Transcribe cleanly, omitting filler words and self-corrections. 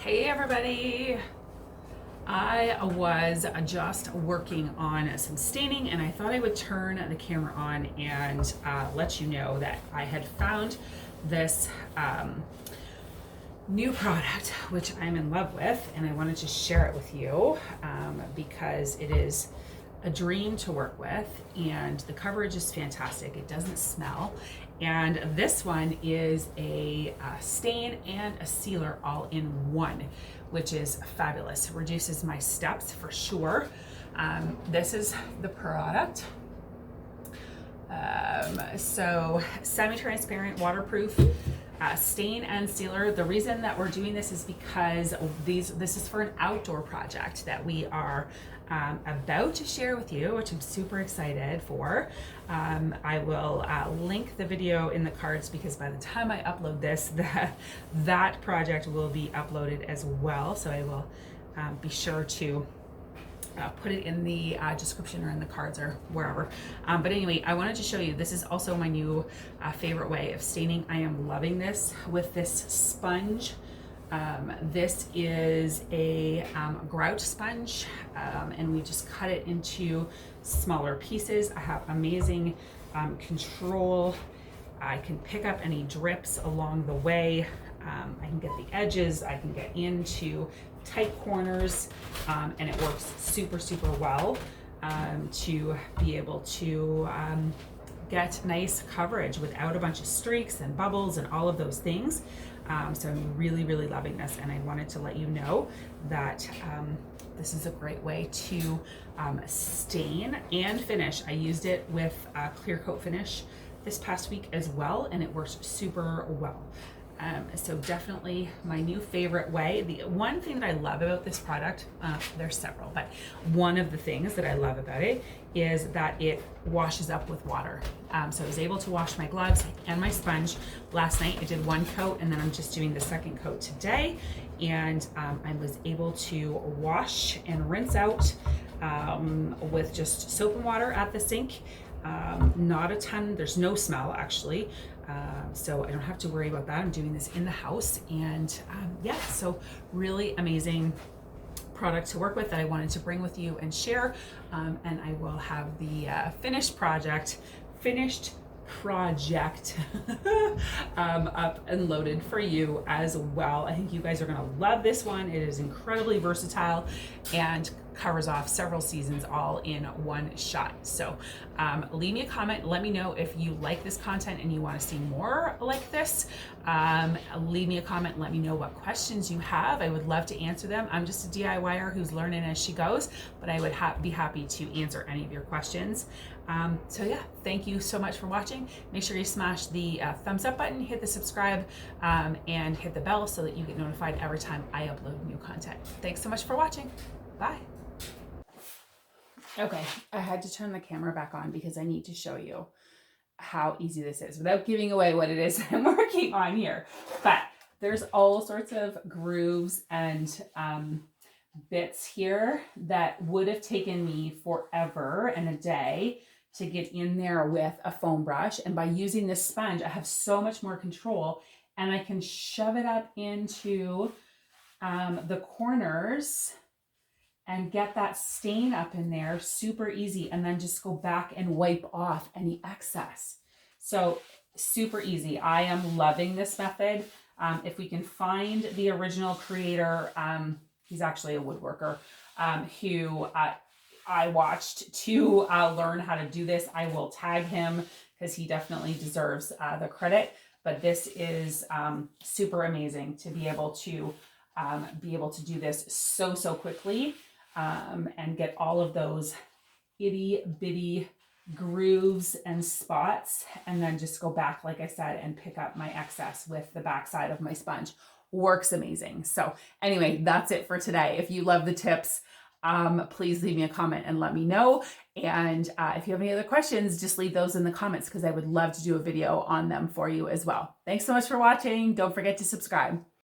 Hey everybody! I was just working on some staining and I thought I would turn the camera on and let you know that I had found this new product which I'm in love with, and I wanted to share it with you because it is a dream to work with and the coverage is fantastic. It doesn't smell, and this one is a stain and a sealer all in one, which is fabulous. It reduces my steps for sure. This is the product. So semi-transparent, waterproof, stain and sealer. The reason that we're doing this is because this is for an outdoor project that we are about to share with you, which I'm super excited for. I will link the video in the cards because by the time I upload this, that project will be uploaded as well. So I will be sure to put it in the description or in the cards or wherever. But anyway, I wanted to show you, this is also my new favorite way of staining. I am loving this with this sponge. This is a grout sponge, and we just cut it into smaller pieces. I have amazing control. I can pick up any drips along the way. I can get the edges, I can get into tight corners, and it works super well to be able to get nice coverage without a bunch of streaks and bubbles and all of those things. So I'm really loving this, and I wanted to let you know that this is a great way to stain and finish. I used it with clear coat finish this past week as well, and it works super well. So definitely my new favorite way. The one thing that I love about this product, there's several, but one of the things that I love about it is that it washes up with water. So I was able to wash my gloves and my sponge last night. I did one coat and then I'm just doing the second coat today. And I was able to wash and rinse out with just soap and water at the sink. Not a ton, there's no smell actually. So I don't have to worry about that. I'm doing this in the house, and yeah, so really amazing product to work with that I wanted to bring with you and share. And I will have the finished project up and loaded for you as well. I think you guys are gonna love this one. It is incredibly versatile and covers off several seasons all in one shot. So leave me a comment, let me know if you like this content and you want to see more like this. Leave me a comment, let me know what questions you have. I would love to answer them. I'm just a DIYer who's learning as she goes, but I would be happy to answer any of your questions. So yeah, thank you so much for watching. Make sure you smash the thumbs up button, hit the subscribe, and hit the bell so that you get notified every time I upload new content. Thanks so much for watching. Bye. Okay, I had to turn the camera back on because I need to show you how easy this is without giving away what it is I'm working on here. But there's all sorts of grooves and bits here that would have taken me forever and a day to get in there with a foam brush. And by using this sponge, I have so much more control, and I can shove it up into the corners and get that stain up in there super easy, and then just go back and wipe off any excess. So super easy. I am loving this method. If we can find the original creator, he's actually a woodworker who I watched to learn how to do this, I will tag him because he definitely deserves the credit. But this is super amazing to be able to do this so quickly. And get all of those itty bitty grooves and spots, and then just go back, like I said, and pick up my excess with the backside of my sponge. Works amazing. So anyway, that's it for today. If you love the tips, please leave me a comment and let me know. And if you have any other questions, just leave those in the comments because I would love to do a video on them for you as well. Thanks so much for watching. Don't forget to subscribe.